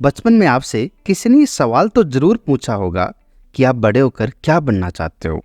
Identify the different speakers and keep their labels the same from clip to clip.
Speaker 1: बचपन में आपसे किसी ने ये सवाल तो जरूर पूछा होगा कि आप बड़े होकर क्या बनना चाहते हो,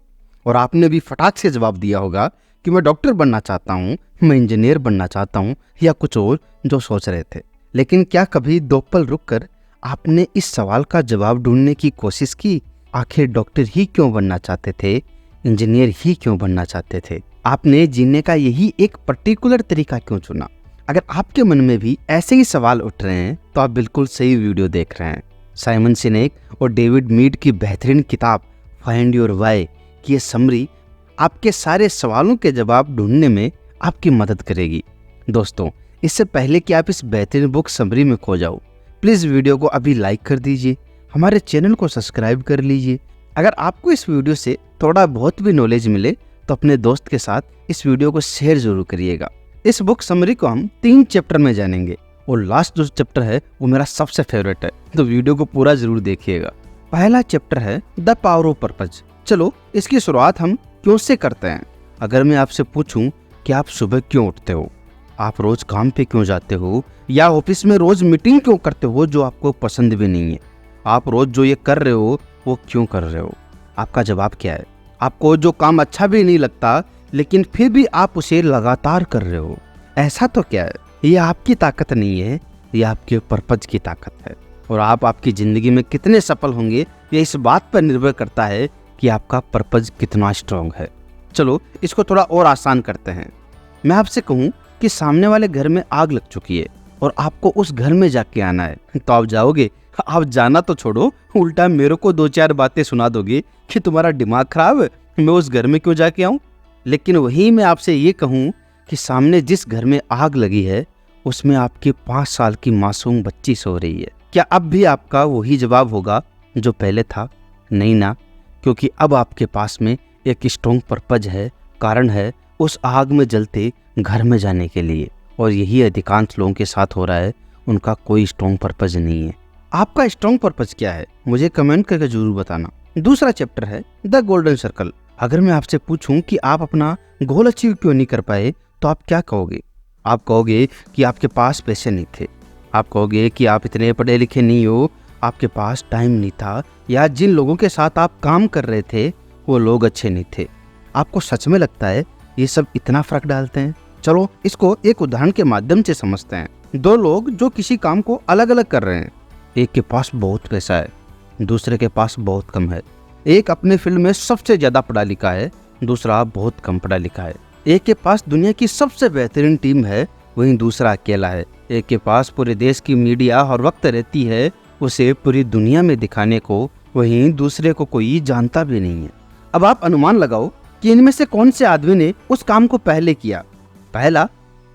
Speaker 1: और आपने भी फटाक से जवाब दिया होगा कि मैं डॉक्टर बनना चाहता हूँ, मैं इंजीनियर बनना चाहता हूँ, या कुछ और जो सोच रहे थे। लेकिन क्या कभी दो पल रुककर आपने इस सवाल का जवाब ढूंढने की कोशिश की? आखिर डॉक्टर ही क्यों बनना चाहते थे, इंजीनियर ही क्यों बनना चाहते थे? आपने जीने का यही एक पर्टिकुलर तरीका क्यों चुना? अगर आपके मन में भी ऐसे ही सवाल उठ रहे हैं तो आप बिल्कुल सही वीडियो देख रहे हैं। साइमन सिनेक और डेविड मीड की बेहतरीन किताब फाइंड योर व्हाई की ये समरी आपके सारे सवालों के जवाब ढूंढने में आपकी मदद करेगी। दोस्तों, इससे पहले कि आप इस बेहतरीन बुक समरी में खो जाओ, प्लीज़ वीडियो को अभी लाइक कर दीजिए, हमारे चैनल को सब्सक्राइब कर लीजिए। अगर आपको इस वीडियो से थोड़ा बहुत भी नॉलेज मिले तो अपने दोस्त के साथ इस वीडियो को शेयर जरूर करिएगा। इस बुक समरी को हम 3 चैप्टर में जानेंगे और लास्ट जो चैप्टर है वो मेरा सबसे फेवरेट है, तो वीडियो को पूरा जरूर देखिएगा। पहला चैप्टर है द पावर ऑफ पर्पज। चलो इसकी शुरुआत हम क्यों से करते हैं। अगर मैं आपसे पूछूं कि आप सुबह क्यों उठते हो, आप रोज काम पे क्यों जाते हो, या ऑफिस में रोज मीटिंग क्यों करते हो जो आपको पसंद भी नहीं है, आप रोज जो ये कर रहे हो वो क्यों कर रहे हो, आपका जवाब क्या है? आपको जो काम अच्छा भी नहीं लगता लेकिन फिर भी आप उसे लगातार कर रहे हो, ऐसा तो क्या है? ये आपकी ताकत नहीं है, ये आपके पर्पज की ताकत है। और आप आपकी जिंदगी में कितने सफल होंगे ये इस बात पर निर्भर करता है कि आपका पर्पज कितना स्ट्रांग है। चलो इसको थोड़ा और आसान करते हैं। मैं आपसे कहूँ कि सामने वाले घर में आग लग चुकी है और आपको उस घर में जाके आना है, तो आप जाओगे? आप जाना तो छोड़ो, उल्टा मेरे को 2-4 बातें सुना दोगे कि तुम्हारा दिमाग खराब है, मैं उस घर में क्यों जाके आऊं। लेकिन वही मैं आपसे ये कहूं कि सामने जिस घर में आग लगी है उसमें आपकी 5 साल की मासूम बच्ची सो रही है। क्या अब भी आपका वही जवाब होगा जो पहले था? नहीं ना, क्योंकि अब आपके पास में एक स्ट्रॉन्ग पर्पज है, कारण है उस आग में जलते घर में जाने के लिए। और यही अधिकांश लोगों के साथ हो रहा है, उनका कोई स्ट्रॉन्ग पर्पज नहीं है। आपका स्ट्रॉन्ग पर्पज क्या है मुझे कमेंट करके जरूर बताना। दूसरा चैप्टर है द गोल्डन सर्कल। अगर मैं आपसे पूछूं कि आप अपना गोल अचीव क्यों नहीं कर पाए तो आप क्या कहोगे? आप कहोगे कि आपके पास पैसे नहीं थे, आप कहोगे कि आप इतने पढ़े लिखे नहीं हो, आपके पास टाइम नहीं था, या जिन लोगों के साथ आप काम कर रहे थे वो लोग अच्छे नहीं थे। आपको सच में लगता है ये सब इतना फर्क डालते हैं? चलो इसको एक उदाहरण के माध्यम से समझते हैं। 2 लोग जो किसी काम को अलग अलग कर रहे हैं, एक के पास बहुत पैसा है, दूसरे के पास बहुत कम है। एक अपने फील्ड में सबसे ज्यादा पढ़ा लिखा है, दूसरा बहुत कम पढ़ा लिखा है। एक के पास दुनिया की सबसे बेहतरीन टीम है, वहीं दूसरा अकेला है। एक के पास पूरे देश की मीडिया हर वक्त रहती है उसे पूरी दुनिया में दिखाने को, वहीं दूसरे को कोई जानता भी नहीं है। अब आप अनुमान लगाओ कि इनमें से कौन से आदमी ने उस काम को पहले किया? पहला?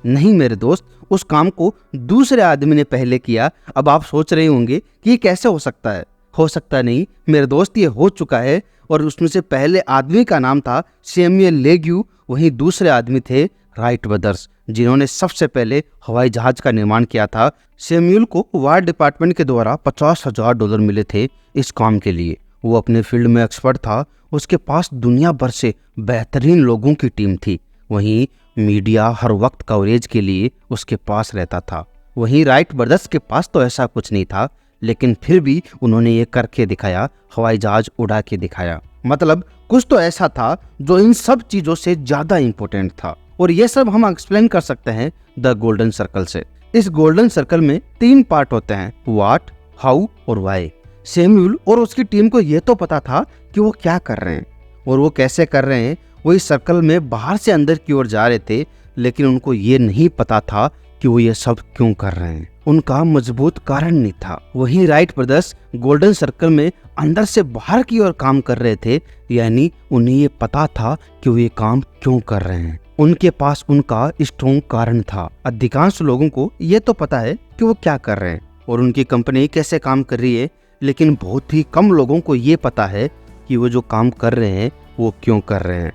Speaker 1: नहीं मेरे दोस्त, उस काम को दूसरे आदमी ने पहले किया। अब आप सोच रहे होंगे कि ये कैसे हो सकता है? हो सकता नहीं मेरे दोस्त, ये हो चुका है। और उसमें से पहले आदमी का नाम था सैमुअल लेग्यू, वहीं दूसरे आदमी थे राइट ब्रदर्स, जिन्होंने सबसे पहले हवाई जहाज का निर्माण किया था। सैमुअल को वार डिपार्टमेंट के द्वारा $50,000 मिले थे इस काम के लिए। वो अपने फील्ड में एक्सपर्ट था, उसके पास दुनिया भर से बेहतरीन लोगों की टीम थी, वहीं मीडिया हर वक्त कवरेज के लिए उसके पास रहता था। वहीं राइट ब्रदर्स के पास तो ऐसा कुछ नहीं था, लेकिन फिर भी उन्होंने ये करके दिखाया, हवाई जहाज उड़ा के दिखाया। मतलब कुछ तो ऐसा था जो इन सब चीजों से ज्यादा इंपॉर्टेंट था। और ये सब हम एक्सप्लेन कर सकते हैं द गोल्डन सर्कल से। इस गोल्डन सर्कल में 3 पार्ट होते हैं, व्हाट, हाउ और व्हाई। सैमुअल और उसकी टीम को ये तो पता था कि वो क्या कर रहे हैं और वो कैसे कर रहे हैं, वो इस सर्कल में बाहर से अंदर की ओर जा रहे थे, लेकिन उनको ये नहीं पता था कि वो ये सब क्यों कर रहे हैं। उनका मजबूत कारण नहीं था। वहीं राइट ब्रदर्स गोल्डन सर्कल में अंदर से बाहर की ओर काम कर रहे थे, यानी उन्हें ये पता था कि वो ये काम क्यों कर रहे हैं। उनके पास उनका स्ट्रॉन्ग कारण था। अधिकांश लोगों को ये तो पता है कि वो क्या कर रहे हैं और उनकी कंपनी कैसे काम कर रही है, लेकिन बहुत ही कम लोगों को ये पता है कि वो जो काम कर रहे हैं वो क्यों कर रहे हैं।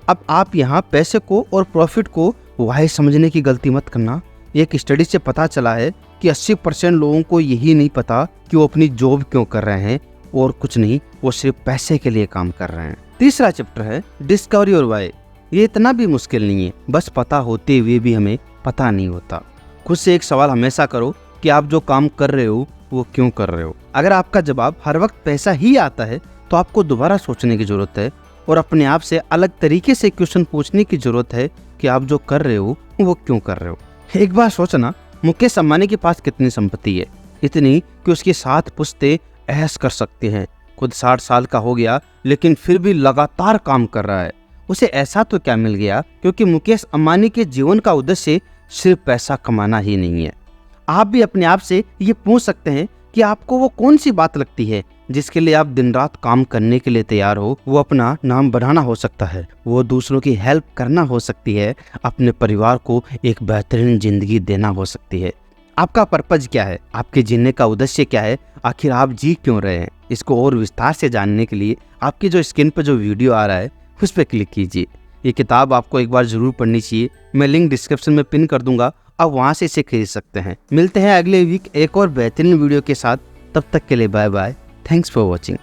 Speaker 1: अब आप यहाँ पैसे को और प्रॉफिट को वाई समझने की गलती मत करना। एक स्टडी से पता चला है कि 80% लोगों को यही नहीं पता कि वो अपनी जॉब क्यों कर रहे हैं, और कुछ नहीं, वो सिर्फ पैसे के लिए काम कर रहे हैं। तीसरा चैप्टर है डिस्कवरी और वाई। ये इतना भी मुश्किल नहीं है, बस पता होते हुए भी हमें पता नहीं होता। खुद से एक सवाल हमेशा करो कि आप जो काम कर रहे हो वो क्यों कर रहे हो। अगर आपका जवाब हर वक्त पैसा ही आता है तो आपको दोबारा सोचने की जरूरत है और अपने आप से अलग तरीके से क्वेश्चन पूछने की जरूरत है कि आप जो कर रहे हो वो क्यों कर रहे हो। एक बार सोचना, मुकेश अंबानी के पास कितनी संपत्ति है, इतनी कि उसके 7 पुश्ते ऐश कर सकते हैं। खुद 60 साल का हो गया लेकिन फिर भी लगातार काम कर रहा है। उसे ऐसा तो क्या मिल गया, क्योंकि मुकेश अंबानी के जीवन का उद्देश्य सिर्फ पैसा कमाना ही नहीं है। आप भी अपने आप से ये पूछ सकते हैं कि आपको वो कौन सी बात लगती है जिसके लिए आप दिन रात काम करने के लिए तैयार हो। वो अपना नाम बढ़ाना हो सकता है, वो दूसरों की हेल्प करना हो सकती है, अपने परिवार को एक बेहतरीन जिंदगी देना हो सकती है। आपका पर्पज क्या है, आपके जीने का उद्देश्य क्या है, आखिर आप जी क्यों रहे हैं? इसको और विस्तार से जानने के लिए आपकी जो स्क्रीन पर जो वीडियो आ रहा है उस पर क्लिक कीजिए। ये किताब आपको एक बार जरूर पढ़नी चाहिए। मैं लिंक डिस्क्रिप्शन में पिन कर दूंगा, आप वहां से इसे खरीद सकते हैं। मिलते हैं अगले वीक एक और बेहतरीन वीडियो के साथ। तब तक के लिए bye bye. Thanks for watching.